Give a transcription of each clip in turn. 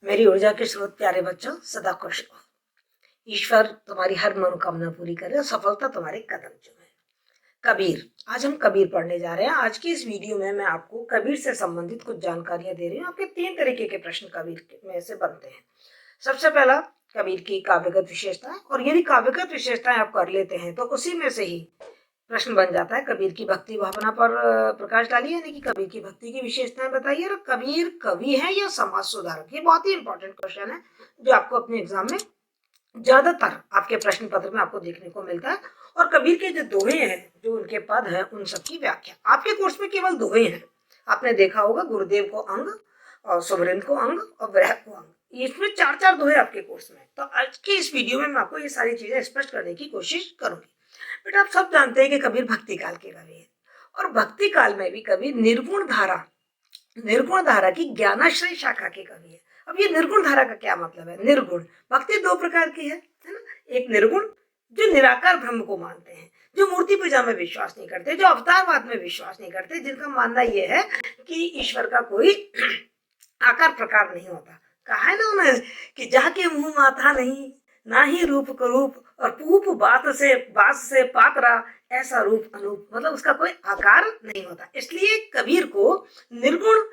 मेरी ऊर्जा के स्रोत प्यारे बच्चों, सदा खुश रहो। ईश्वर तुम्हारी हर मनोकामना पूरी करे और सफलता तुम्हारे कदम चूमे। कबीर, आज हम कबीर पढ़ने जा रहे हैं। आज की इस वीडियो में मैं आपको कबीर से संबंधित कुछ जानकारियां दे रही हूँ। आपके 3 तरीके के प्रश्न कबीर में से बनते हैं। सबसे पहला, कबीर की काव्यगत विशेषताएं, और यदि काव्यगत विशेषताएं आप कर लेते हैं तो उसी में से ही प्रश्न बन जाता है कबीर की भक्ति भावना पर प्रकाश डालिए, यानी कि कबीर की भक्ति की विशेषताएं बताइए। और कबीर कवि है या समाज सुधारक, ये बहुत ही इंपॉर्टेंट क्वेश्चन है जो आपको अपने एग्जाम में ज्यादातर आपके प्रश्न पत्र में आपको देखने को मिलता है। और कबीर के जो दोहे हैं, जो उनके पद हैं, उन सबकी व्याख्या आपके कोर्स में केवल दोहे हैं। आपने देखा होगा गुरुदेव को अंग और सुमरिन को अंग और विरह को अंग, इसमें 4-4 दोहे आपके कोर्स में। तो आज की इस वीडियो में मैं आपको ये सारी चीजें स्पष्ट करने की कोशिश करूंगी। बेटा, आप सब जानते हैं कि कबीर भक्ति काल के कवि हैं, और भक्ति काल में भी कबीर निर्गुण धारा की ज्ञानाश्रय शाखा के कवि है। अब ये निर्गुण धारा का क्या मतलब है? निर्गुण भक्ति 2 प्रकार की है ना। एक निर्गुण, जो निराकार ब्रह्म को मानते हैं, जो मूर्ति पूजा में विश्वास नहीं करते, जो अवतारवाद में विश्वास नहीं करते, जिनका मानना यह है कि ईश्वर का कोई आकार प्रकार नहीं होता। कहा है ना उन्हें कि जाके मुंह माथा नहीं, ना ही रूप को रूप, और पूप बात से पात्रा, ऐसा रूप अनूप, मतलब उसका कोई आकार नहीं होता। इसलिए कबीर को निर्गुण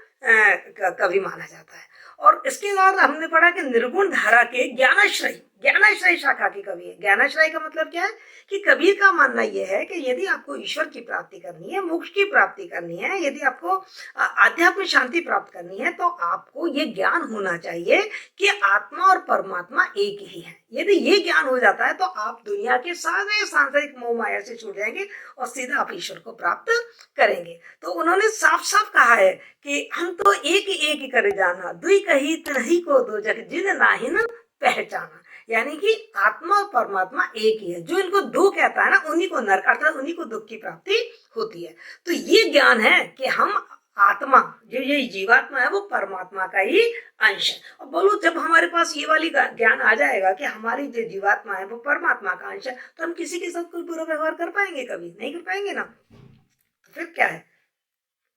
कवि माना जाता है। और इसके बाद हमने पढ़ा कि निर्गुण धारा के ज्ञानाश्रय शाखा के कवि है। ज्ञानाश्रय का मतलब क्या है कि कबीर का मानना यह है कि यदि आपको ईश्वर की प्राप्ति करनी है, मोक्ष की प्राप्ति करनी है, यदि आपको आध्यात्मिक शांति प्राप्त करनी है, तो आपको ये ज्ञान होना चाहिए कि आत्मा और परमात्मा एक ही है। यदि ये ज्ञान हो जाता है तो आप दुनिया के सारे सांसारिक मोह माया से छूट जाएंगे और सीधा आप ईश्वर को प्राप्त करेंगे। तो उन्होंने साफ साफ कहा है कि हम तो एक करे जाना, दुई कही तिनहि को दो जग, जिन नाही न पहचाना। यानी कि आत्मा और परमात्मा एक ही है। जो इनको दो कहता है ना, उन्हीं को नरक अर्थात उन्हीं को दुख की प्राप्ति होती है। तो ये ज्ञान है कि हम आत्मा, जो ये जीवात्मा है, वो परमात्मा का ही अंश है। और बोलो, जब हमारे पास ये वाली ज्ञान आ जाएगा कि हमारी जो जीवात्मा है वो परमात्मा का अंश है, तो हम किसी के साथ कोई बुरा व्यवहार कर पाएंगे? कभी नहीं कर पाएंगे ना। तो फिर क्या है,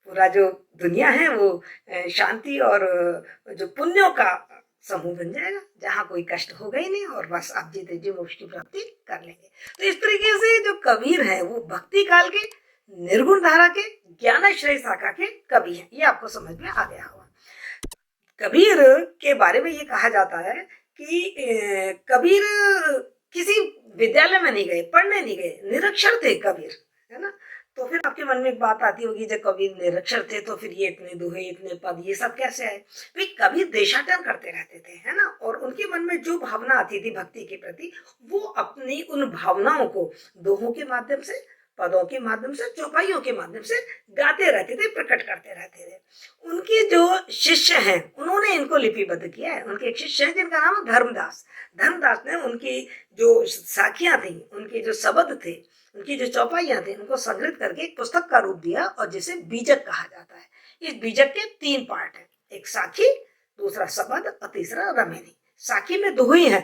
पूरा जो दुनिया है वो शांति और जो पुण्यों का समूह बन जाएगा, जहां कोई कष्ट होगा ही नहीं, और बस आप जीते जी मोक्ष की प्राप्ति कर लेंगे। तो इस तरीके से जो कबीर है वो भक्ति काल के, निर्गुण धारा के, ज्ञानाश्रय शाखा के कवि हैं। ये आपको समझ में आ गया होगा। कबीर के बारे में ये कहा जाता है कि कबीर किसी विद्यालय में नहीं गए, पढ़ने नहीं गए, निरक्षर थे कबीर, है ना। तो फिर आपके मन में एक बात आती होगी, जब कबीर निरक्षर थे तो फिर ये इतने दोहे, इतने पद, ये सब कैसे आए? भाई, कबीर देशाटन करते रहते थे, है ना। और उनके मन में जो भावना आती थी भक्ति के प्रति, वो अपनी उन भावनाओं को दोहों के माध्यम से, पदों के माध्यम से, चौपाइयों के माध्यम से गाते रहते थे, प्रकट करते रहते थे। उनके जो शिष्य हैं उन्होंने इनको लिपिबद्ध किया है। उनके एक शिष्य हैं जिनका नाम है धर्मदास। धर्मदास ने उनकी जो साखियां थी, उनके जो शब्द थे, उनकी जो चौपाइयां थी, उनको संग्रहित करके एक पुस्तक का रूप दिया, और जिसे बीजक कहा जाता है। इस बीजक के 3 पार्ट हैं, एक साखी, दूसरा शब्द और तीसरा रमेनी। साखी में दोहे हैं,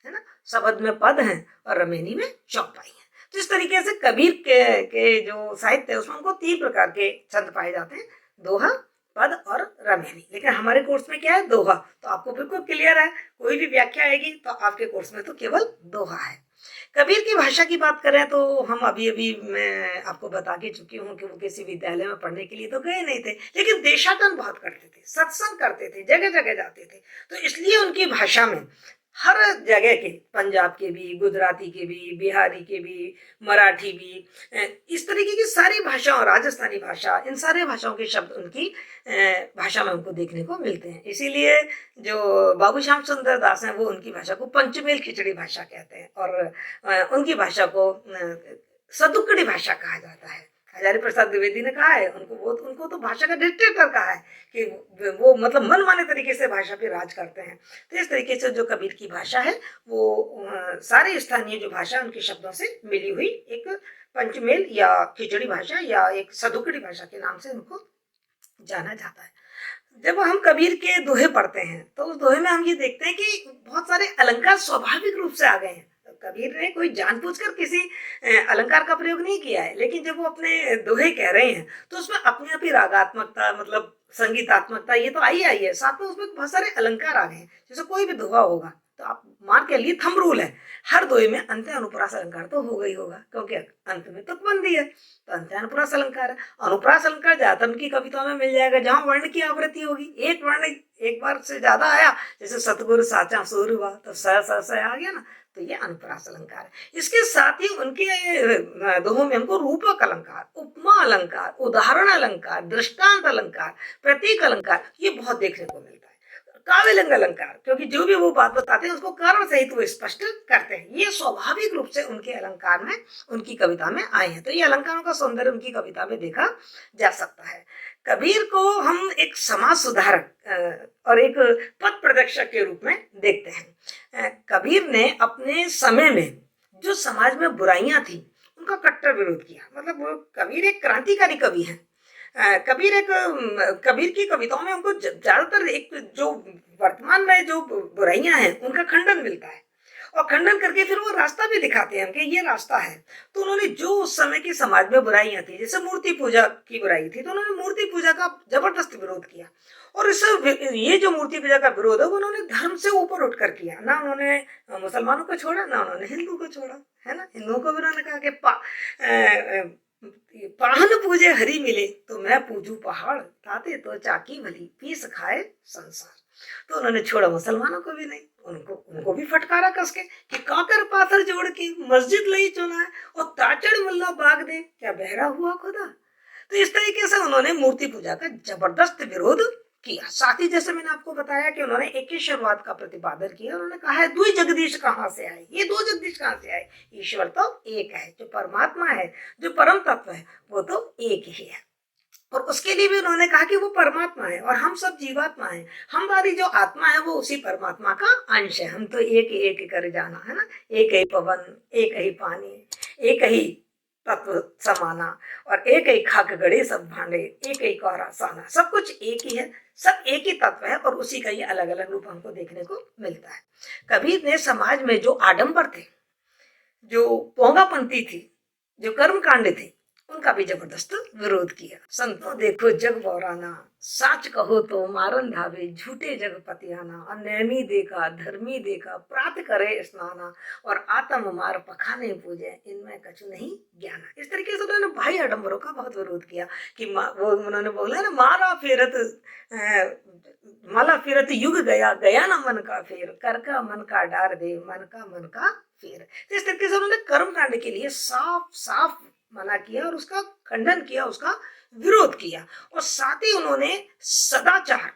है ना, शब्द में पद हैं और रमेनी में चौपाई है। तो इस तरीके से कबीर के जो साहित्य है उसमें हमको 3 प्रकार के छंद पाए जाते हैं, दोहा, पद और रमेनी। लेकिन हमारे कोर्स में क्या है? दोहा। तो आपको बिल्कुल क्लियर है, कोई भी व्याख्या आएगी तो आपके कोर्स में तो केवल दोहा है। कबीर की भाषा की बात करें तो हम अभी मैं आपको बता के चुकी हूँ कि वो किसी विद्यालय में पढ़ने के लिए तो गए नहीं थे, लेकिन देशाटन बहुत करते थे, सत्संग करते थे, जगह जगह जाते थे। तो इसलिए उनकी भाषा में हर जगह के, पंजाब के भी, गुजराती के भी, बिहारी के भी, मराठी भी, इस तरीके की सारी भाषाओं, राजस्थानी भाषा, इन सारे भाषाओं के शब्द उनकी भाषा में हमको देखने को मिलते हैं। इसीलिए जो बाबू श्याम सुंदर दास हैं वो उनकी भाषा को पंचमेल खिचड़ी भाषा कहते हैं, और उनकी भाषा को सदुक्कड़ी भाषा कहा जाता है। हजारी प्रसाद द्विवेदी ने कहा है उनको तो भाषा का डिक्टेटर कहा है कि वो मतलब मन माने तरीके से भाषा पे राज करते हैं। तो इस तरीके से जो कबीर की भाषा है वो सारे स्थानीय जो भाषा उनके शब्दों से मिली हुई एक पंचमेल या खिचड़ी भाषा या एक सदुक्कड़ी भाषा के नाम से उनको जाना जाता है। जब हम कबीर के दोहे पढ़ते हैं तो उस दोहे में हम ये देखते हैं कि बहुत सारे अलंकार स्वाभाविक रूप से आ गए हैं। कबीर ने कोई जानबूझकर किसी अलंकार का प्रयोग नहीं किया है, लेकिन जब वो अपने दोहे कह रहे हैं तो उसमें अपने आप ही रागात्मकता, मतलब संगीतात्मकता ये तो आई है, साथ में उसमें बहुत सारे अलंकार आ गए हैं। जैसे कोई भी दोहा होगा तो आप मान के लिए थंब रूल है, हर दोहे में अंत्य अनुप्रास अलंकार तो होगा ही होगा, क्योंकि अंत में तुकबंदी है तो अंत्य अनुप्रास अलंकार है। अनुप्रास अलंकार ज्यादातर उनकी कविताओं में मिल जाएगा जहां वर्ण की आवृत्ति होगी, एक वर्ण एक बार से ज्यादा आया, जैसे सतगुरु साचा सुर हुआ तो स आ गया ना, तो ये अनुप्रास अलंकार है। इसके साथ ही उनके दोहों में हमको रूपक अलंकार, उपमा अलंकार, उदाहरण अलंकार, दृष्टांत अलंकार, प्रतीक अलंकार ये बहुत देखने को मिलता है। काव्यलिंग अलंकार, क्योंकि जो भी वो बात बताते हैं उसको कारण सहित वो स्पष्ट करते हैं, ये स्वाभाविक रूप से उनके अलंकार में, उनकी कविता में आए हैं। तो ये अलंकारों का सौंदर्य उनकी कविता में देखा जा सकता है। कबीर को हम एक समाज सुधारक और एक पथ प्रदर्शक के रूप में देखते हैं। कबीर ने अपने समय में जो समाज में बुराइयां थी उनका कट्टर विरोध किया, मतलब वो कबीर एक क्रांतिकारी कवि हैं। कबीर की कविताओं में हमको ज्यादातर एक जो वर्तमान में जो बुराइयां हैं उनका खंडन मिलता है, और खंडन करके फिर वो रास्ता भी दिखाते हैं कि ये रास्ता है। तो उन्होंने जो उस समय की समाज में बुराइयां थी, जैसे मूर्ति पूजा की बुराई थी, तो उन्होंने मूर्ति पूजा का जबरदस्त विरोध किया। और इस ये जो मूर्ति पूजा का विरोध है उन्होंने धर्म से ऊपर उठकर किया, ना उन्होंने मुसलमानों को छोड़ा ना उन्होंने हिंदू को छोड़ा, है ना। हिंदुओं को भी उन्होंने कहा कि पाहन पूजे हरि मिले तो मैं पूजू पहाड़, ताते तो चाकी भली पीस खाए संसार। तो उन्होंने छोड़ा मुसलमानों को भी नहीं, उनको भी फटकारा कस के कि काकर पाथर जोड़ के मस्जिद लई चुना है और ताचड़ मुल्ला बाग दे क्या बहरा हुआ खुदा। तो इस तरीके से उन्होंने मूर्ति पूजा का जबरदस्त विरोध किया। साथ ही जैसे मैंने आपको बताया कि उन्होंने एकेश्वरवाद का प्रतिपादन किया। उन्होंने कहा है दुई जगदीश कहाँ से आए, ये दो जगदीश कहाँ से आए, ईश्वर तो एक है, जो परमात्मा है, जो परम तत्व है वो तो एक ही है। और उसके लिए भी उन्होंने कहा कि वो परमात्मा है और हम सब जीवात्मा है, हमारी जो आत्मा है वो उसी परमात्मा का अंश है। हम तो एक एक कर जाना, है ना, एक ही पवन, एक ही पानी, एक ही तत्व समाना, और एक ही खाक गड़े सब भांडे, एक ही कोहरा साना, सब कुछ एक ही है, सब एक ही तत्व है और उसी का ये अलग अलग रूप हमको देखने को मिलता है। कबीर ने समाज में जो आडंबर थे, जो पोंगापंथी थी, जो कर्मकांड थे, उनका भी जबरदस्त विरोध किया। संतो देखो जग बौराना, साच कहो तो मारन धावे, झूठे जग पतियाना, अनैमी देखा धर्मी देखा, प्रात करे स्नाना, और आत्म मार पखाने पूजे, इनमें कछु नहीं ज्ञाना। इस तरीके से उन्होंने भाई आडंबरों का बहुत विरोध किया कि वो उन्होंने बोला ना, माला फिरत युग गया, गया ना मन का फेर, कर का मन का डार दे, मन का फेर। तो इस तरीके से उन्होंने कर्मकांड के लिए साफ साफ मना किया और उसका खंडन किया, उसका विरोध किया। और साथ ही उन्होंने सदाचार,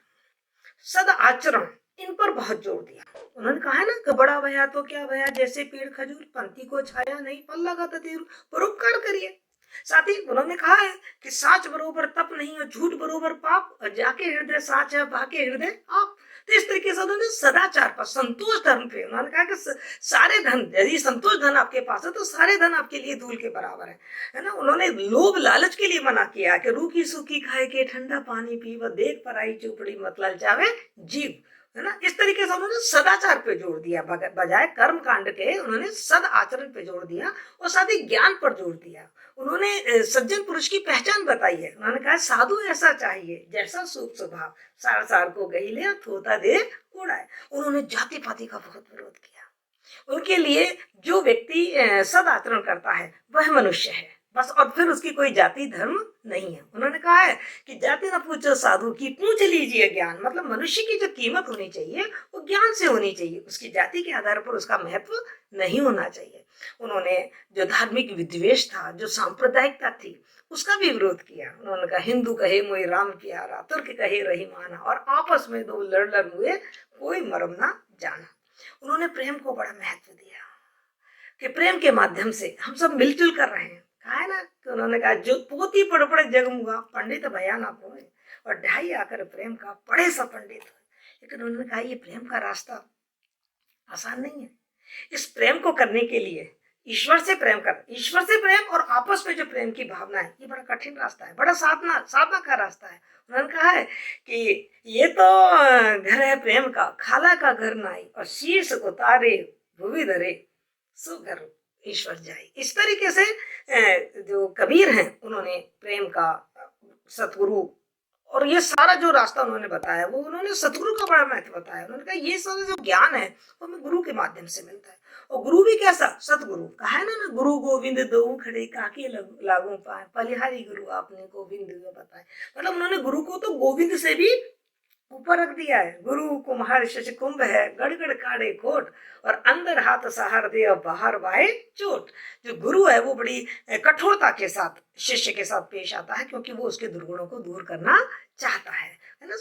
सद आचरण, इन पर बहुत जोर दिया। उन्होंने कहा है ना कि बड़ा भया तो क्या भया, जैसे पेड़ खजूर, पंथी को छाया नहीं, फल लगा तो तीर, परोपकार करिए। साथ ही उन्होंने कहा है कि साच बरोबर तप नहीं और झूठ बरोबर पाप, और जाके हृदय साच है बाके हृदय आप। तो इस तरीके से उन्होंने सदाचार पर, संतोष धर्म पे, उन्होंने कहा कि सारे धन, यदि संतोष धन आपके पास है तो सारे धन आपके लिए धूल के बराबर है ना। उन्होंने लोभ लालच के लिए मना किया कि रूखी सूखी खाए के ठंडा पानी पी, व देख पराई चुपड़ी मत ललचावे जीव, है ना। इस तरीके से उन्होंने सदाचार पे जोर दिया, बजाय कर्म कांड के उन्होंने सद आचरण पे जोर दिया, और साथ ही ज्ञान पर जोर दिया। उन्होंने सज्जन पुरुष की पहचान बताई है। उन्होंने कहा साधु ऐसा चाहिए जैसा सूप स्वभाव, सार सार को गही ले थोता दे उड़ाए। उन्होंने जाति पाति का बहुत विरोध किया। उनके लिए जो व्यक्ति सद आचरण करता है वह मनुष्य है बस, और फिर उसकी कोई जाति धर्म नहीं है। उन्होंने कहा है कि जाति न पूछो साधु की, पूछ लीजिए ज्ञान। मतलब मनुष्य की जो कीमत होनी चाहिए वो ज्ञान से होनी चाहिए, उसकी जाति के आधार पर उसका महत्व नहीं होना चाहिए। उन्होंने जो धार्मिक विद्वेष था, जो सांप्रदायिकता थी, उसका भी विरोध किया। उन्होंने कहा हिंदू कहे मोई राम प्यारा, तुर्क कहे रहीमाना, और आपस में दो लड़ हुए कोई मरम ना जाना। उन्होंने प्रेम को बड़ा महत्व दिया कि प्रेम के माध्यम से हम सब मिलजुल कर रहे हैं। कहा है ना, तो उन्होंने कहा जो पोती पड़ पड़े जगमुआ, पंडित भया ना पोए, और ढाई आकर प्रेम का पढ़े सब पंडित हो। लेकिन उन्होंने कहा ये प्रेम का रास्ता आसान नहीं है। इस प्रेम को करने के लिए ईश्वर से प्रेम कर, ईश्वर से प्रेम और आपस में जो प्रेम की भावना है, ये बड़ा कठिन रास्ता है, बड़ा साधना का रास्ता है। उन्होंने कहा है कि ये तो घर है प्रेम का, खाला का घर नाई, और शीर्ष उतारे भूवि धरे सो घर ईश्वर जाए। इस तरीके से जो कबीर हैं उन्होंने प्रेम का, सतगुरु और ये सारा जो रास्ता उन्होंने बताया वो उन्होंने सतगुरु का बड़ा महत्व बताया। उन्होंने कहा ये सारा जो ज्ञान है वो हमें गुरु के माध्यम से मिलता है। और गुरु भी कैसा? सतगुरु। कहा है ना, गुरु गोविंद दो खड़े काके लागू पाए, बलिहारी गुरु आपने गोविंद बताए। मतलब उन्होंने गुरु को तो गोविंद से भी ऊपर रख दिया है। गुरु कुम्हार शशकुंभ है, गड़गड़ काढ़े कोट, और अंदर हाथ सहार दे और बाहर वाहे चोट। जो गुरु है वो बड़ी कठोरता के साथ शिष्य के साथ पेश आता है, क्योंकि वो उसके दुर्गुणों को दूर करना चाहता है ना।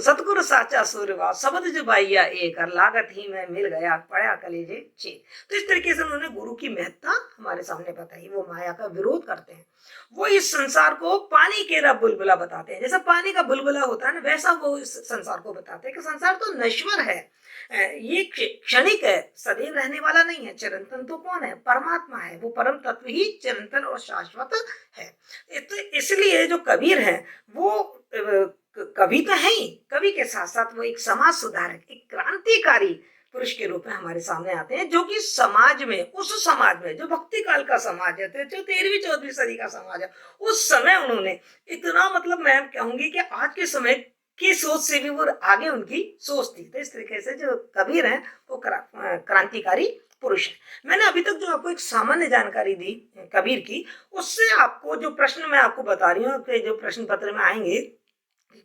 सतगुरु साचा सूर्यवा शब्द जो बाइया एक, और लागत ही में मिल गया पड़ा कलेजे छे। तो इस तरीके से उन्होंने गुरु की महत्ता हमारे सामने बताई। वो माया का विरोध करते हैं, वो इस संसार को पानी केरा बुलबुला बताते हैं। जैसा पानी का बुलबुला होता है ना, वैसा वो इस संसार को बताते हैं कि संसार तो नश्वर है, ये क्षणिक है, सदैव रहने वाला नहीं है। चिरंतन तो कौन है? परमात्मा है। वो परम तत्व ही चिरंतन और शाश्वत है। तो इसलिए जो कबीर है वो कवि तो है ही, कवि के साथ साथ वो एक समाज सुधारक, एक क्रांतिकारी पुरुष के रूप में हमारे सामने आते हैं, जो कि समाज में, उस समाज में जो भक्ति काल का समाज है, जो 13वीं 14वीं सदी का समाज है, उस समय उन्होंने इतना, मतलब मैं कहूंगी कि आज के समय की सोच से भी वो आगे उनकी सोच थी। तो इस तरीके से जो कबीर है वो क्रांतिकारी पुरुष है। मैंने अभी तक जो आपको एक सामान्य जानकारी दी कबीर की, उससे आपको जो प्रश्न मैं आपको बता रही हूँ, जो प्रश्न पत्र में आएंगे,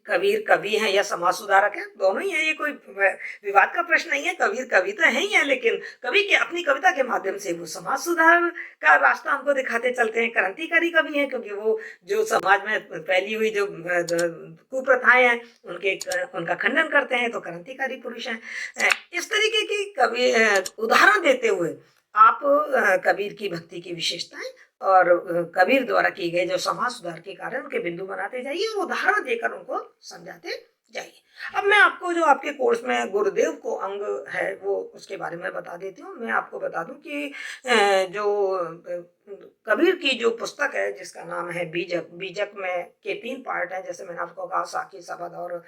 कबीर कवि है या समाज सुधारक है, दोनों ही है। ये कोई विवाद का प्रश्न नहीं है। कबीर कवि तो है ही है, लेकिन कवि के अपनी कविता के माध्यम से वो समाज सुधार का रास्ता हमको दिखाते चलते हैं। क्रांतिकारी कवि हैं, क्योंकि वो जो समाज में फैली हुई जो कुप्रथाएं हैं उनका खंडन करते हैं, तो क्रांतिकारी पुरुष हैं। इस तरीके की कवि उदाहरण देते हुए आप कबीर की भक्ति की विशेषताएं और कबीर द्वारा किए गए जो समाज सुधार के कार्य उनके बिंदु बनाते जाइए और उदाहरण देकर उनको समझाते जाइए। अब मैं आपको जो आपके कोर्स में गुरुदेव को अंग है वो उसके बारे में बता देती हूँ। मैं आपको बता दूं कि जो कबीर की जो पुस्तक है जिसका नाम है बीजक, बीजक में के 3 पार्ट हैं, जैसे मैंने आपको कहा, साखी, सबद और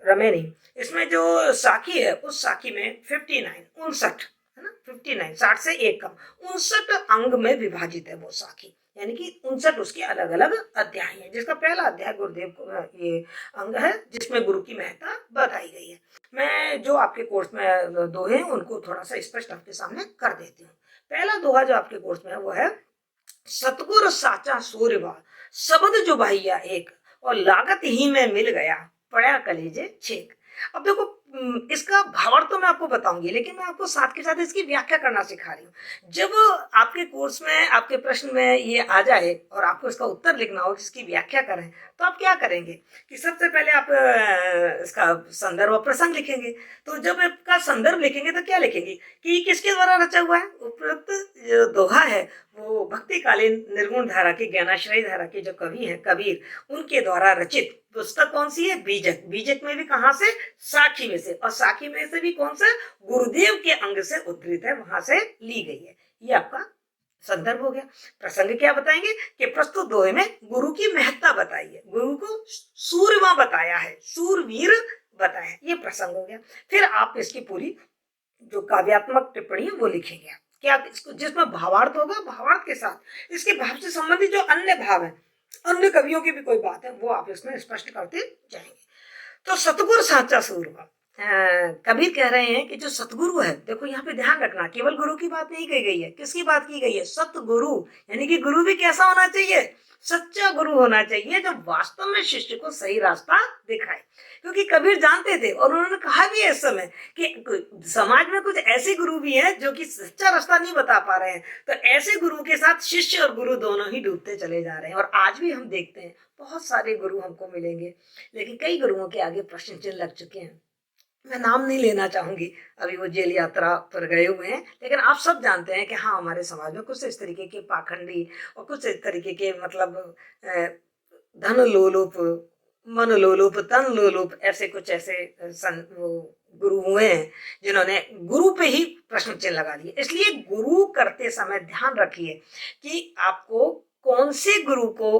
रमेनी। इसमें जो साखी है उस साखी में 59 है ना, 59 60 से एक कम 59 अंग में विभाजित है वो साखी, यानी कि 59 उसके अलग अलग अध्याय हैं, जिसका पहला अध्याय गुरुदेव को ये अंग है जिसमें गुरु की महत्ता बताई गई है। मैं जो आपके कोर्स में दोहे हैं उनको थोड़ा सा स्पष्ट आपके सामने कर देती हूँ। पहला दोहा जो आपके कोर्स में है वो है, सतगुरु साचा सूर्यवा शब्द जो भैया एक, और लागत ही में मिल गया पड़ा कलेजे छेक। अब देखो इसका भावार्थ तो मैं आपको बताऊंगी, लेकिन मैं आपको साथ के साथ इसकी व्याख्या करना सिखा रही हूँ। जब आपके कोर्स में आपके प्रश्न में ये आ जाए और आपको इसका उत्तर लिखना हो, इसकी व्याख्या करें, तो आप क्या करेंगे कि सबसे पहले आप इसका संदर्भ और प्रसंग लिखेंगे। तो जब इसका संदर्भ लिखेंगे तो क्या लिखेंगे कि किसके द्वारा रचा हुआ है। उपरोक्त जो दोहा है वो भक्तिकालीन निर्गुण धारा के, ज्ञानाश्रय धारा के जो कवि हैं कबीर, उनके द्वारा रचित पुस्तक कौन सी है? बीजक। बीजक में भी कहाँ से? साखी में से, और साखी में से भी कौन से? गुरुदेव के अंग से उद्धृत है, वहां से ली गई है। ये आपका संदर्भ हो गया। प्रसंग क्या बताएंगे कि प्रस्तुत दोहे में गुरु की महत्ता बताई है, गुरु को सूरमा बताया है, सूरवीर बताया है, ये प्रसंग हो गया। फिर आप इसकी पूरी जो काव्यात्मक टिप्पणी है वो लिखेंगे क्या, इसको जिसमें भावार्थ होगा, भावार्थ के साथ इसके भाव से संबंधित जो अन्य भाव है, अन्य कवियों की भी कोई बात है वो आप इसमें स्पष्ट करते जाएंगे। तो सतगुरु साचा सूरमा, कबीर कह रहे हैं कि जो सतगुरु है, देखो यहाँ पे ध्यान रखना, केवल गुरु की बात नहीं कही गई है, किसकी बात की गई है? सतगुरु, यानी कि गुरु भी कैसा होना चाहिए? सच्चा गुरु होना चाहिए, जो वास्तव में शिष्य को सही रास्ता दिखाए। क्योंकि कबीर जानते थे और उन्होंने कहा भी है इस समय कि समाज में कुछ ऐसे गुरु भी हैं जो कि सच्चा रास्ता नहीं बता पा रहे हैं, तो ऐसे गुरु के साथ शिष्य और गुरु दोनों ही डूबते चले जा रहे हैं। और आज भी हम देखते हैं बहुत सारे गुरु हमको मिलेंगे, लेकिन कई गुरुओं के आगे प्रश्न चिन्ह लग चुके हैं। मैं नाम नहीं लेना चाहूंगी, अभी वो जेल यात्रा पर गए हुए हैं, लेकिन आप सब जानते हैं कि हाँ, हमारे समाज में कुछ इस तरीके के पाखंडी और कुछ इस तरीके के मतलब धन लोलुप, मन लोलुप, तन लोलुप, ऐसे कुछ ऐसे वो गुरु हुए हैं जिन्होंने गुरु पे ही प्रश्न चिन्ह लगा दिए। इसलिए गुरु करते समय ध्यान रखिए कि आपको कौन से गुरु को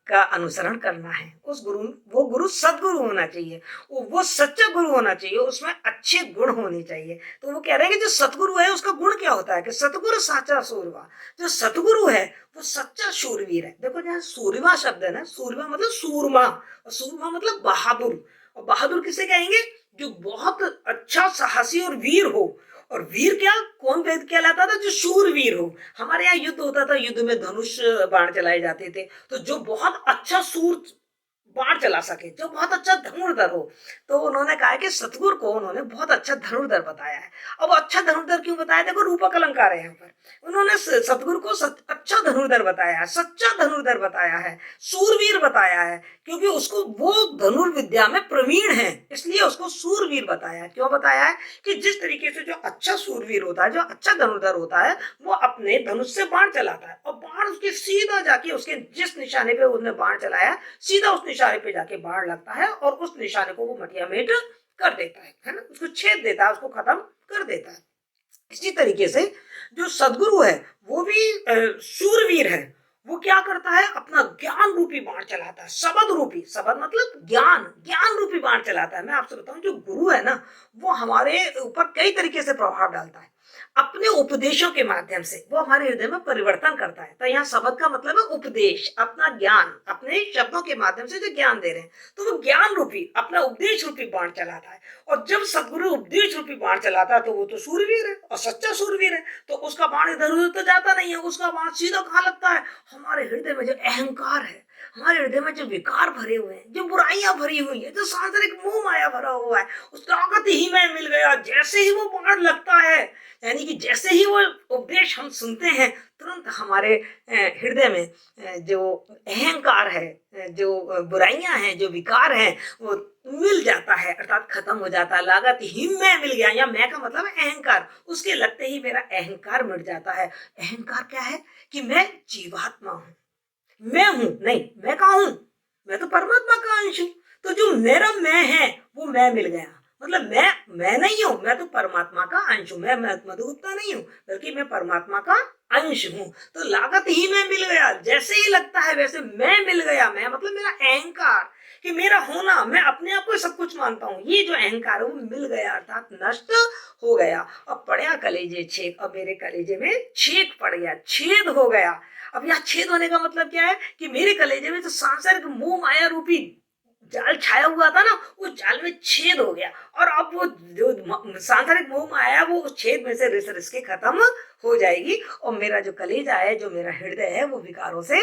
का अनुसरण करना है। उस गुरु, वो गुरु सदगुरु होना चाहिए, वो सच्चा गुरु होना चाहिए, उसमें अच्छे गुण होने चाहिए। तो वो कह रहे हैं कि जो सतगुरु है उसका गुण क्या होता है कि सतगुरु साचा सूरवा। जो सतगुरु है वो सच्चा शूरवीर है। देखो जहाँ सूरवा शब्द है ना, सूरवा मतलब सूरमा, और सूरमा मतलब बहादुर। और बहादुर किसे कहेंगे, जो बहुत अच्छा साहसी और वीर हो। और वीर क्या, कौन वेद कहलाता था, जो शूरवीर हो। हमारे यहाँ युद्ध होता था, युद्ध में धनुष बाण चलाए जाते थे, तो जो बहुत अच्छा सूर बाण चला सके, जो बहुत अच्छा धनुर्धर हो। तो उन्होंने कहा कि सतगुरु को उन्होंने बहुत अच्छा धनुर्धर बताया है। अब अच्छा धनुर्धर क्यों बताया, देखो रूपक अलंकार है यहाँ पर। उन्होंने सतगुरु को अच्छा धनुर्धर बताया है, सच्चा धनुर्धर बताया है, सूरवीर बताया है, क्योंकि उसको वो धनुर्विद्या में प्रवीण है, इसलिए उसको सूरवीर बताया है। क्यों बताया है कि जिस तरीके से जो अच्छा सूरवीर होता है, जो अच्छा धनुर्धर होता है, वो अपने धनुष से बाण चलाता है और बाण उसके सीधा जाके उसके जिस निशाने पे उसने बाण चलाया सीधा उस निशाने पे जाके बाण लगता है और उस निशाने को वो मटिया मेट कर देता है ना, उसको छेद देता है, उसको खत्म कर देता है। इसी तरीके से जो सदगुरु है वो भी शूरवीर है। वो क्या करता है, अपना ज्ञान रूपी बाण चलाता है, शब्द रूपी, शब्द मतलब ज्ञान, ज्ञान रूपी बाण चलाता है। मैं आपसे बताऊं, जो गुरु है ना, वो हमारे ऊपर कई तरीके से प्रभाव डालता है। अपने उपदेशों के माध्यम से वो हमारे हृदय में परिवर्तन करता है। तो यहाँ शब्द का मतलब है उपदेश, अपना ज्ञान, अपने शब्दों के माध्यम से जो ज्ञान दे रहे हैं, तो वो ज्ञान रूपी, अपना उपदेश रूपी बाण चलाता है। और जब सदगुरु उपदेश रूपी बाण चलाता है तो वो तो सूरवीर है और सच्चा सूरवीर है, तो उसका बाण इधर उधर तो जाता नहीं है, उसका बाण सीधा कहाँ लगता है, हमारे हृदय में जो अहंकार है, हमारे हृदय में जो विकार भरे हुए हैं, जो बुराइयां भरी हुई है, जो सांसारिक मोह माया भरा हुआ है, उस ताकत ही में मिल गया। जैसे ही वो बाण लगता है, यानी कि जैसे ही वो उपदेश हम सुनते हैं, तुरंत हमारे हृदय में जो अहंकार है, जो बुराइयां हैं, जो विकार हैं, वो मिल जाता है, अर्थात खत्म हो जाता है। लागत ही मैं मिल गया, या मैं का मतलब है अहंकार, उसके लगते ही मेरा अहंकार मिट जाता है। अहंकार क्या है कि मैं जीवात्मा हूं, मैं हूं नहीं, मैं कहा हूं, मैं तो परमात्मा का अंश हूं। तो जो मेरा मैं है वो मैं मिल गया, मतलब मैं नहीं हूं, मैं तो परमात्मा का अंश हूं। मैं मधुगुप्ता नहीं हूं, बल्कि मैं परमात्मा का अंश हूं। तो लागत ही मैं मिल गया, जैसे ही लगता है वैसे मैं मिल गया। मैं मतलब मेरा अहंकार कि मेरा होना, मैं अपने आप को सब कुछ मानता हूं, ये जो अहंकार है वो मिल गया, अर्थात नष्ट हो गया। अब पड़ा कलेजे छेद, अब मेरे कलेजे में छेद पड़ गया, छेद हो गया। अब यहाँ छेद होने का मतलब क्या है कि मेरे कलेजे में जो सांसारिक मोह माया रूपी जाल छाया हुआ था ना, उस जाल में छेद हो गया। और अब वो जो सांसारिक मोह माया वो उस छेद में से रिस रिस के खत्म हो जाएगी, और मेरा जो कलेजा है, जो मेरा हृदय है, वो विकारों से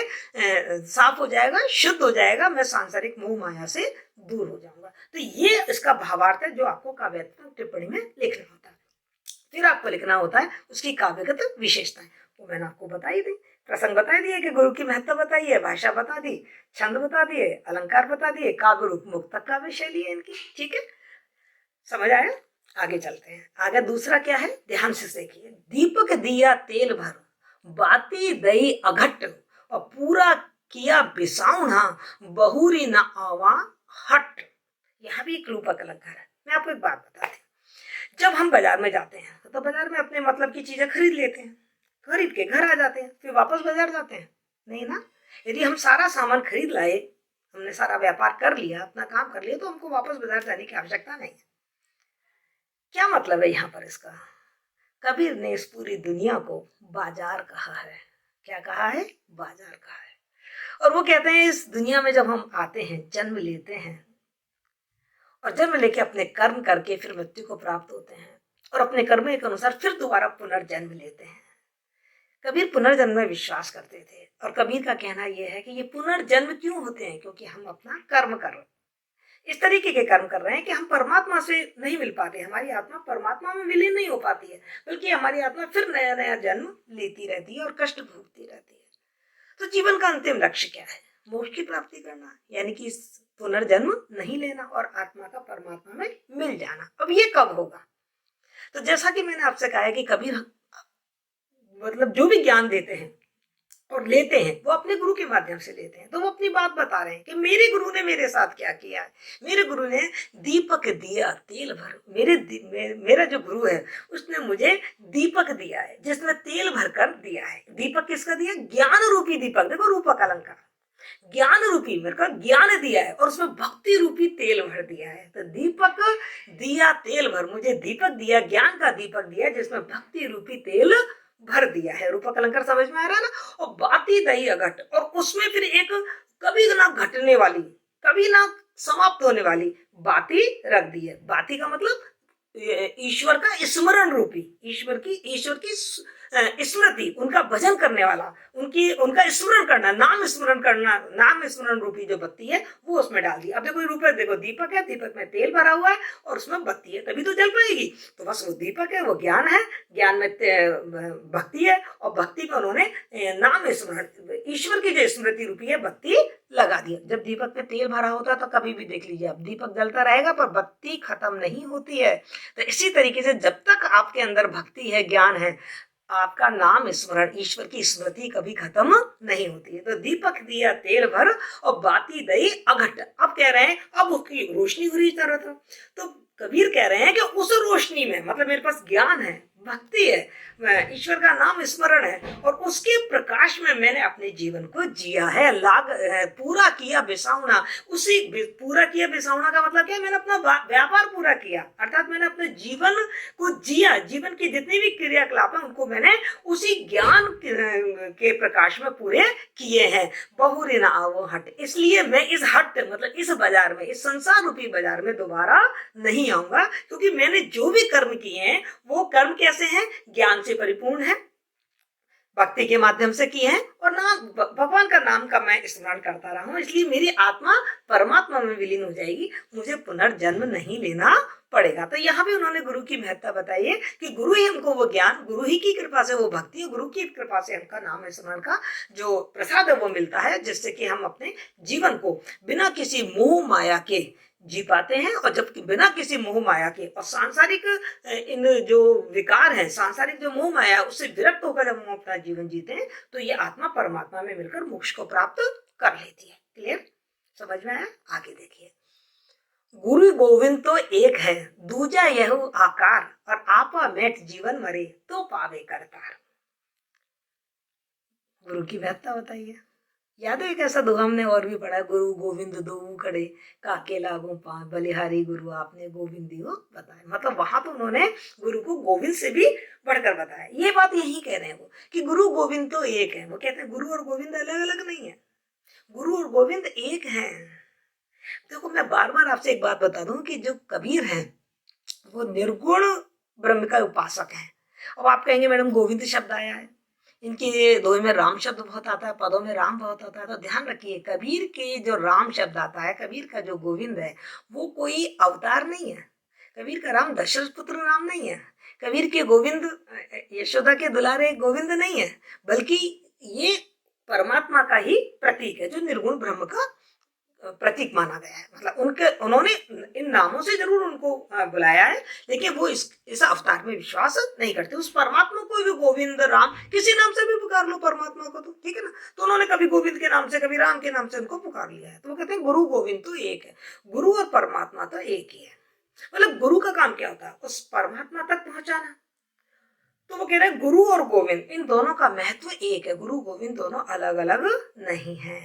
साफ हो जाएगा, शुद्ध हो जाएगा। मैं सांसारिक मोह माया से दूर हो जाऊंगा। तो ये इसका भावार्थ है जो आपको काव्यात्मक टिप्पणी में लिखना होता है। फिर आपको लिखना होता है उसकी काव्यगत विशेषताएं, वो मैंने आपको बताई दी। प्रसंग बता दिए कि गुरु की महत्ता बताई है, भाषा बता दी, छंद बता दिए, अलंकार बता दिए, काव्य रूप मुक्त काव्य शैली है इनकी। ठीक है, समझ आया? आगे चलते हैं। आगे दूसरा क्या है, ध्यान से देखिए। दीपक दिया तेल भर, बाती दई अघट, और पूरा किया बिसाउना, बहुरी न आवा हट। यहाँ भी एक रूपक अलंकार है। मैं आपको एक बात बताती हूँ। जब हम बाजार में जाते हैं तो बाजार में अपने मतलब की चीजें खरीद लेते हैं, खरीद के घर आ जाते हैं, फिर वापस बाजार जाते हैं, नहीं ना। यदि हम सारा सामान खरीद लाए, हमने सारा व्यापार कर लिया, अपना काम कर लिया, तो हमको वापस बाजार जाने की आवश्यकता नहीं है। क्या मतलब है यहाँ पर इसका? कबीर ने इस पूरी दुनिया को बाजार कहा है। क्या कहा है? बाजार कहा है। और वो कहते हैं इस दुनिया में जब हम आते हैं, जन्म लेते हैं, और जन्म लेके अपने कर्म करके फिर मृत्यु को प्राप्त होते हैं, और अपने कर्म के अनुसार फिर दोबारा पुनर्जन्म लेते हैं। कबीर पुनर्जन्म में विश्वास करते थे, और कबीर का कहना यह है कि ये पुनर्जन्म क्यों होते हैं, क्योंकि हम अपना कर्म कर रहे हैं, इस तरीके के कर्म कर रहे हैं कि हम परमात्मा से नहीं मिल पाते, हमारी आत्मा परमात्मा में विलीन नहीं हो पाती है, बल्कि हमारी आत्मा फिर नया नया जन्म लेती रहती है और कष्ट भोगती रहती है। तो जीवन का अंतिम लक्ष्य क्या है? मोक्ष की प्राप्ति करना, यानी कि पुनर्जन्म नहीं लेना और आत्मा का परमात्मा में मिल जाना। अब ये कब होगा? तो जैसा कि मैंने आपसे कहा है कि कबीर मतलब जो भी ज्ञान देते हैं और लेते हैं वो अपने गुरु के माध्यम से लेते हैं। तो वो अपनी बात बता रहे हैं कि मेरे गुरु ने मेरे साथ क्या किया है। मेरे गुरु ने दीपक दिया तेल भर, मेरा जो गुरु है उसने मुझे दीपक दिया है जिसमें तेल भर कर दिया है। दीपक किसका दिया? ज्ञान रूपी दीपक। देखो रूपक अलंकार, ज्ञान रूपी मेरे को ज्ञान दिया है और उसमें भक्ति रूपी तेल भर दिया है। तो दीपक दिया तेल भर, मुझे दीपक दिया, ज्ञान का दीपक दिया जिसमें भक्ति रूपी तेल भर दिया है। रूपक अलंकार समझ में आ रहा है ना। और बाती दही अघट, और उसमें फिर एक कभी ना घटने वाली, कभी ना समाप्त होने वाली बाती रख दी है। बाती का मतलब ईश्वर का स्मरण रूपी, ईश्वर की स्मृति, उनका भजन करने वाला, उनका स्मरण करना, नाम स्मरण करना, नाम स्मरण रूपी जो बत्ती है वो उसमें डाल दी। अब देखो रूपक, देखो दीपक है, दीपक में तेल भरा हुआ है और उसमें बत्ती है, तभी तो जल पाएगी। तो बस वो दीपक है, वो ज्ञान है, ज्ञान में भक्ति है, और भक्ति में उन्होंने नाम स्मरण, ईश्वर की जो स्मृति रूपी है बत्ती लगा दिया। जब दीपक में तेल भरा होता है तो कभी भी देख लीजिए आप, दीपक जलता रहेगा पर बत्ती खत्म नहीं होती है। तो इसी तरीके से जब तक आपके अंदर भक्ति है, ज्ञान है, आपका नाम स्मरण, ईश्वर की स्मृति कभी खत्म नहीं होती है। तो दीपक दिया तेल भर और बाती दई अघट। अब कह रहे हैं अब उसकी रोशनी हो रही तरह तरह। तो कबीर कह रहे हैं कि उस रोशनी में, मतलब मेरे पास ज्ञान है, भक्ति है, ईश्वर का नाम स्मरण है, और उसके प्रकाश में मैंने अपने जीवन को जिया है, पूरा किया बिसावना। उसी पूरा किया बिसावना का मतलब क्या है? मैंने अपना व्यापार पूरा किया, अर्थात मैंने अपने जीवन को जिया। जीवन की जितनी भी क्रियाकलाप है उनको मैंने उसी ज्ञान के प्रकाश में पूरे किए हैं। बहुरी ना आवो हट, इसलिए मैं इस हट मतलब इस बाजार में, इस संसार रूपी बाजार में दोबारा नहीं आऊंगा, क्योंकि मैंने जो भी कर्म किए हैं वो कर्म कैसे हैं? ज्ञान से परिपूर्ण है, भक्ति के माध्यम से किए हैं, और नाम, भगवान का नाम का मैं स्मरण करता रहा हूं, इसलिए मेरी आत्मा परमात्मा में विलीन हो जाएगी, मुझे पुनर्जन्म नहीं लेना पड़ेगा। तो यहाँ भी उन्होंने गुरु की महत्ता बताई है कि गुरु ही हमको वो ज्ञान, गुरु ही की कृपा से वो भक्ति, गुरु की कृपा से हमका नाम स्मरण का जो प्रसाद है वो मिलता है, जिससे कि हम अपने जीवन को बिना किसी मोह माया के जी पाते हैं। और जबकि बिना किसी मोह माया के और सांसारिक इन जो विकार हैं, सांसारिक जो मोह माया, उससे विरक्त होकर जब हम अपना जीवन जीते हैं तो ये आत्मा परमात्मा में मिलकर मोक्ष को प्राप्त कर लेती है। क्लियर? समझ में आया? आगे देखिए, गुरु गोविंद तो एक है, दूजा यह आकार, और आपा मेट जीवन मरे तो पावे करतार। गुरु की महत्ता बताइए। याद है एक ऐसा दोहा हमने और भी पढ़ा, गुरु गोविंद दोऊ खड़े, काके लागू पांव, बलिहारी गुरु आपने गोविंद दियो बताया। मतलब वहां तो उन्होंने गुरु को गोविंद से भी बढ़कर बताया। ये बात यही कह रहे हैं वो कि गुरु गोविंद तो एक है। वो कहते हैं गुरु और गोविंद अलग अलग नहीं है, गुरु और गोविंद एक है। देखो मैं बार बार आपसे एक बात बता दूं कि जो कबीर हैं वो निर्गुण ब्रह्म का उपासक है। अब आप कहेंगे मैडम गोविंद शब्द आया है, इनके दोहे में राम शब्द बहुत आता है, पदों में राम बहुत आता है। तो ध्यान रखिए, कबीर के जो राम शब्द आता है, कबीर का जो गोविंद है वो कोई अवतार नहीं है। कबीर का राम दशरथ पुत्र राम नहीं है। कबीर के गोविंद यशोदा के दुलारे गोविंद नहीं है, बल्कि ये परमात्मा का ही प्रतीक है, जो निर्गुण ब्रह्म का प्रतीक माना गया है। मतलब उन्होंने इन नामों से जरूर उनको बुलाया है, लेकिन वो इस अवतार में विश्वास नहीं करते। उस परमात्मा को भी गोविंद राम किसी नाम से भी पुकार लो परमात्मा को, तो ठीक है ना। तो उन्होंने कभी गोविंद के नाम से, कभी राम के नाम से उनको पुकार लिया है। तो वो कहते हैं गुरु गोविंद तो एक है, गुरु और परमात्मा तो एक ही है। मतलब गुरु का काम क्या होता है? उस परमात्मा तक पहुंचाना। तो वो कह रहे हैं गुरु और गोविंद इन दोनों का महत्व एक है, गुरु गोविंद दोनों अलग अलग नहीं है।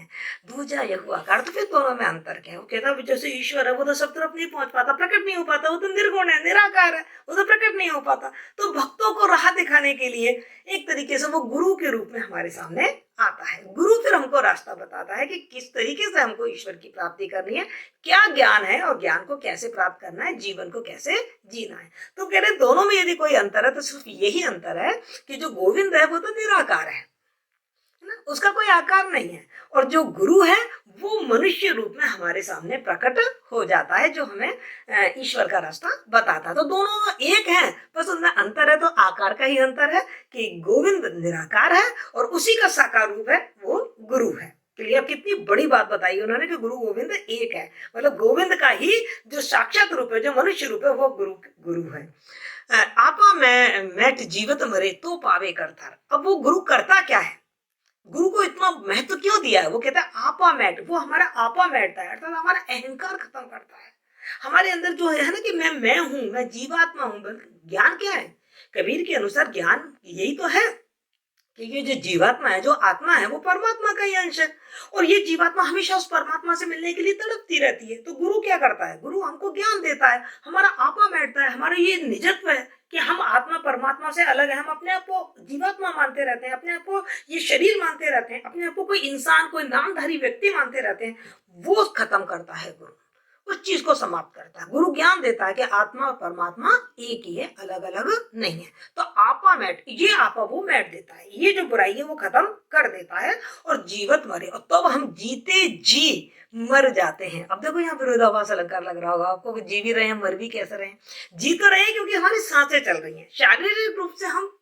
दूजा यह आकार, तो फिर दोनों में अंतर क्या है? वो कहता है जैसे ईश्वर है वो तो सब तरफ नहीं पहुंच पाता, प्रकट नहीं हो पाता, वो तो निर्गुण है, निराकार है, वो तो प्रकट नहीं हो पाता। तो भक्तों को राह दिखाने के लिए एक तरीके से वो गुरु के रूप में हमारे सामने आता है। गुरु फिर हमको रास्ता बताता है कि किस तरीके से हमको ईश्वर की प्राप्ति करनी है, क्या ज्ञान है और ज्ञान को कैसे प्राप्त करना है, जीवन को कैसे जीना है। तो कह रहे दोनों में यदि कोई अंतर है तो सिर्फ यही अंतर है कि जो गोविंद है वो तो निराकार है ना, उसका कोई आकार नहीं है, और जो गुरु है वो मनुष्य रूप में हमारे सामने प्रकट हो जाता है, जो हमें ईश्वर का रास्ता बताता है। तो दोनों एक हैं, बस उनमें अंतर है तो आकार का ही अंतर है कि गोविंद निराकार है और उसी का साकार रूप है वो गुरु है। क्लियर? कितनी बड़ी बात बताई उन्होंने कि गुरु गोविंद एक है, मतलब गोविंद का ही जो साक्षात रूप है, जो मनुष्य रूप है, वो गुरु है। आपा मैं मैट जीवत मरे तो पावे करतार। अब वो गुरु करता क्या है? गुरु को इतना महत्व क्यों दिया है? वो कहता है आपा मैट, वो हमारा आपा मैटता है, अर्थात हमारा अहंकार खत्म करता है। हमारे अंदर जो है ना कि मैं हूं, मैं जीवात्मा हूं। ज्ञान क्या है? कबीर के अनुसार ज्ञान यही तो है कि ये जो जीवात्मा है, जो आत्मा है, वो परमात्मा का ही अंश है, और ये जीवात्मा हमेशा उस परमात्मा से मिलने के लिए तड़पती रहती है। तो गुरु क्या करता है? गुरु हमको ज्ञान देता है, हमारा आपा बैठता है, हमारा ये निजत्व है कि हम आत्मा परमात्मा से अलग है। हम अपने आप को जीवात्मा मानते रहते हैं, अपने आप को ये शरीर मानते रहते हैं, अपने आप को कोई इंसान, कोई नामधारी व्यक्ति मानते रहते हैं। वो खत्म करता है गुरु, उस चीज को समाप्त करता है। गुरु ज्ञान देता है कि आत्मा और परमात्मा एक ही है, अलग अलग नहीं है। तो आपा मैट, ये आपा वो मैट देता है, ये जो बुराई है वो खत्म कर देता है, और जीवत मरे, और तब हम जीते जी मर जाते हैं। अब देखो यहाँ विरोधाभास अलंकार लग रहा होगा आपको कि जी भी रहे हैं, मर भी कैसे रहे हैं? जी तो रहे हैं क्योंकि हमारी सांसें चल रही हैं, शारीरिक रूप से हम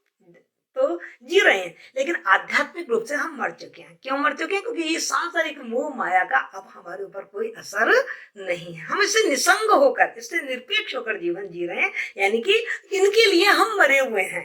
तो जी रहे हैं, लेकिन आध्यात्मिक रूप से हम मर चुके हैं। क्यों मर चुके हैं? क्योंकि ये सांसारिक मोह माया का अब हमारे ऊपर कोई असर नहीं है। हम इससे निसंग होकर, इससे निरपेक्ष होकर जीवन जी रहे हैं, यानी कि इनके लिए हम मरे हुए हैं,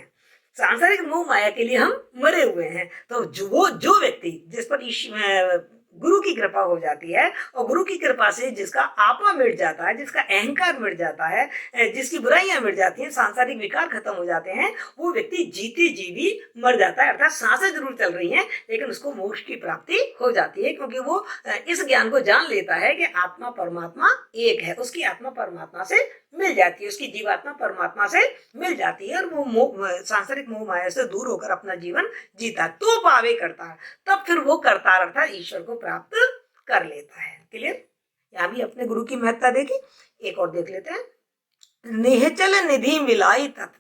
सांसारिक मोह माया के लिए हम मरे हुए हैं। तो जो व्यक्ति जिस पर गुरु की कृपा हो जाती है, और गुरु की कृपा से जिसका आपा मिट जाता है, जिसका अहंकार मिट जाता है, जिसकी बुराइयां मिट जाती हैं, सांसारिक विकार खत्म हो जाते हैं, वो व्यक्ति जीते जी भी मर जाता है। अर्थात सांसें जरूर चल रही हैं, लेकिन उसको मोक्ष की प्राप्ति हो जाती है, क्योंकि वो इस ज्ञान को जान लेता है कि आत्मा परमात्मा एक है। उसकी आत्मा परमात्मा से मिल जाती है, उसकी जीवात्मा परमात्मा से मिल जाती है, और वो सांसारिक मोह माया से दूर होकर अपना जीवन जीता। तो पावे करता, तब फिर वो करता अर्थात ईश्वर को प्राप्त कर लेता है। क्लियर? यहाँ भी अपने गुरु की महत्ता देखी। एक और देख लेते हैं। निहचल निधि मिलाई तत्,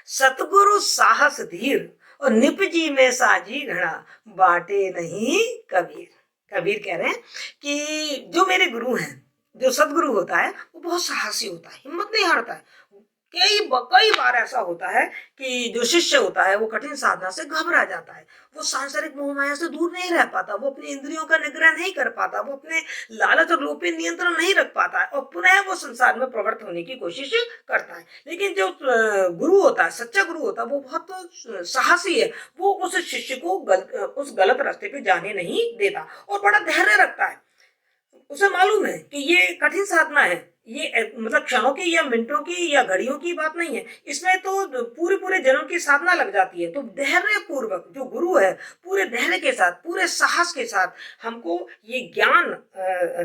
सतगुरु साहस धीर, और निपजी में साजी घड़ा, बांटे नहीं कबीर। कबीर कह रहे हैं कि जो मेरे गुरु हैं, जो सदगुरु होता है, वो बहुत साहसी होता है, हिम्मत नहीं हारता है। कई बार ऐसा होता है कि जो शिष्य होता है वो कठिन साधना से घबरा जाता है, वो सांसारिक मोह माया से दूर नहीं रह पाता, वो अपनी इंद्रियों का निग्रह नहीं कर पाता, वो अपने लालच और लोभ पे नियंत्रण नहीं रख पाता है, और पुनः वो संसार में प्रवृत्त होने की कोशिश करता है। लेकिन जो गुरु होता है, सच्चा गुरु होता है, वो बहुत तो साहसी है, वो उस शिष्य को उस गलत रास्ते पे जाने नहीं देता, और बड़ा धैर्य रखता है। उसे मालूम है कि ये कठिन साधना है, ये मतलब क्षणों की या मिनटों की या घड़ियों की बात नहीं है, इसमें तो पूरे जन्म की साधना लग जाती है। तो धैर्य पूर्वक जो गुरु है, पूरे धैर्य के साथ, पूरे साहस के साथ हमको ये ज्ञान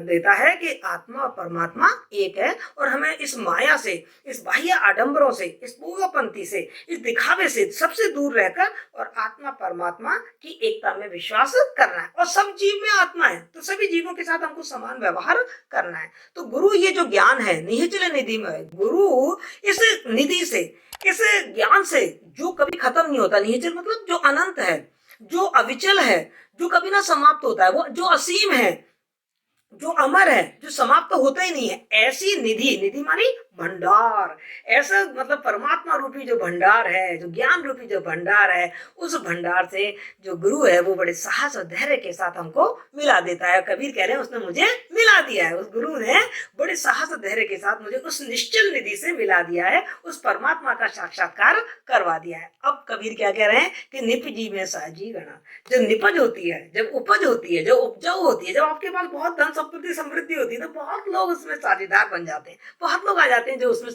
देता है कि आत्मा और परमात्मा एक है, और हमें इस माया से, इस बाह्य आडंबरों से, इस पूर्वपंथी से, इस दिखावे से सबसे दूर रहकर और आत्मा परमात्मा की एकता में विश्वास करना है। और सब जीव में आत्मा है, तो सभी जीवों के साथ हमको समान व्यवहार करना है। तो गुरु ये जो ज्ञान है, निहिचल निधि में, गुरु इस निधि से, इस ज्ञान से जो कभी खत्म नहीं होता, निहिचल मतलब जो अनंत है, जो अविचल है, जो कभी ना समाप्त होता है, वो जो असीम है, जो अमर है, जो समाप्त तो होता ही नहीं है, ऐसी निधि, निधि मानी भंडार, ऐसा मतलब परमात्मा रूपी जो भंडार है, जो ज्ञान रूपी जो भंडार है, उस भंडार से जो गुरु है वो बड़े साहस और धैर्य के साथ हमको मिला देता है। कबीर कह रहे हैं उसने मुझे मिला दिया है, उस गुरु ने बड़े साहस और धैर्य के साथ मुझे उस निश्चल निधि से मिला दिया है, उस परमात्मा का साक्षात्कार करवा दिया है। अब कबीर क्या कह रहे हैं कि निपजी में साजी गणा, जो निपज होती है, जब उपज होती है, जो उपजाऊ होती है, जब आपके पास बहुत धन संपत्ति समृद्धि होती है, तो बहुत लोग उसमें साझेदार बन जाते हैं, बहुत लोग आ जाते हैं जो उसमें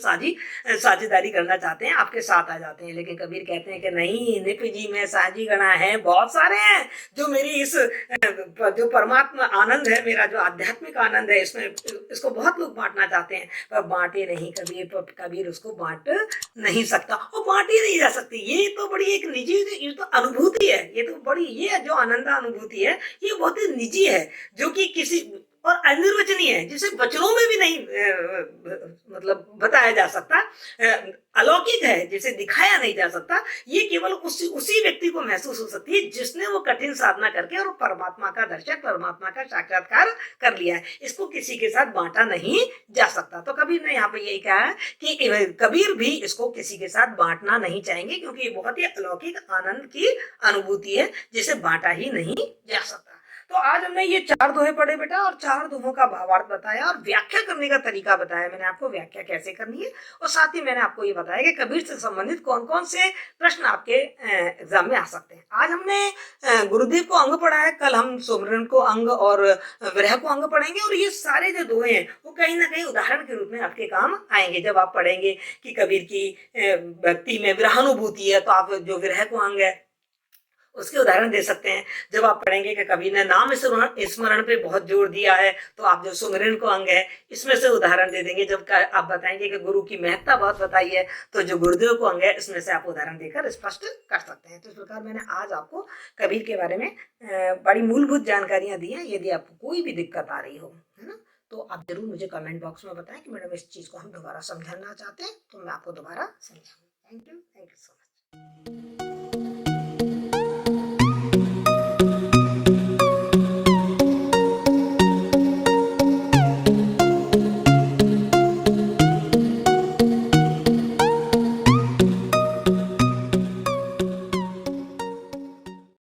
साझेदारी करना चाहते हैं, आपके साथ आ जाते हैं। लेकिन कबीर कहते हैं कि नहीं, निपजी में साझी गणा है, बहुत सारे हैं जो मेरी इस जो परमात्मा आनंद है, मेरा जो आध्यात्मिक आनंद है, इसमें इसको बहुत लोग बांटना चाहते हैं, पर बांटे नहीं कबीर उसको बांट नहीं सकता, और बांटी नहीं जा सकती। ये तो बड़ी एक निजी, ये तो अनुभूति है, ये तो बड़ी, ये जो आनंद अनुभूति है, ये बहुत ही निजी है, जो कि किसी और अनिर्वचनीय है, जिसे वचनों में भी नहीं मतलब बताया जा सकता, अलौकिक है, जिसे दिखाया नहीं जा सकता। ये केवल उसी व्यक्ति को महसूस हो सकती है जिसने वो कठिन साधना करके और परमात्मा का दर्शन, परमात्मा का साक्षात्कार कर लिया है। इसको किसी के साथ बांटा नहीं जा सकता। तो कबीर ने यहाँ पे यही कहा है कि कबीर भी इसको किसी के साथ बांटना नहीं चाहेंगे, क्योंकि ये बहुत ही अलौकिक आनंद की अनुभूति है जिसे बांटा ही नहीं जा सकता। तो आज हमने ये 4 दोहे पढ़े बेटा, और 4 दोहों का भावार्थ बताया और व्याख्या करने का तरीका बताया मैंने आपको, व्याख्या कैसे करनी है। और साथ ही मैंने आपको ये बताया कि कबीर से संबंधित कौन कौन से प्रश्न आपके एग्जाम में आ सकते हैं। आज हमने गुरुदेव को अंग पढ़ा है, कल हम सुमरन को अंग और विरह को अंग पढ़ेंगे। और ये सारे जो दोहे हैं वो कहीं ना कहीं उदाहरण के रूप में आपके काम आएंगे। जब आप पढ़ेंगे कि कबीर की भक्ति में विरहानुभूति है, तो आप जो विरह को अंग है उसके उदाहरण दे सकते हैं। जब आप पढ़ेंगे कि कबीर ने नाम स्मरण पे बहुत जोर दिया है, तो आप जो सुमिरन को अंग है इसमें से उदाहरण दे देंगे। जब आप बताएंगे कि गुरु की महत्ता बहुत बताई है, तो जो गुरुदेव को अंग है इसमें से आप उदाहरण देकर स्पष्ट कर सकते हैं। तो इस प्रकार मैंने आज आपको कबीर के बारे में बड़ी मूलभूत जानकारियां दी हैं। यदि आपको कोई भी दिक्कत आ रही हो, है ना, तो आप जरूर मुझे कमेंट बॉक्स में बताएं कि मैडम इस चीज़ को हम दोबारा समझाना चाहते हैं, तो मैं आपको दोबारा समझाऊंगा। Thank you so much.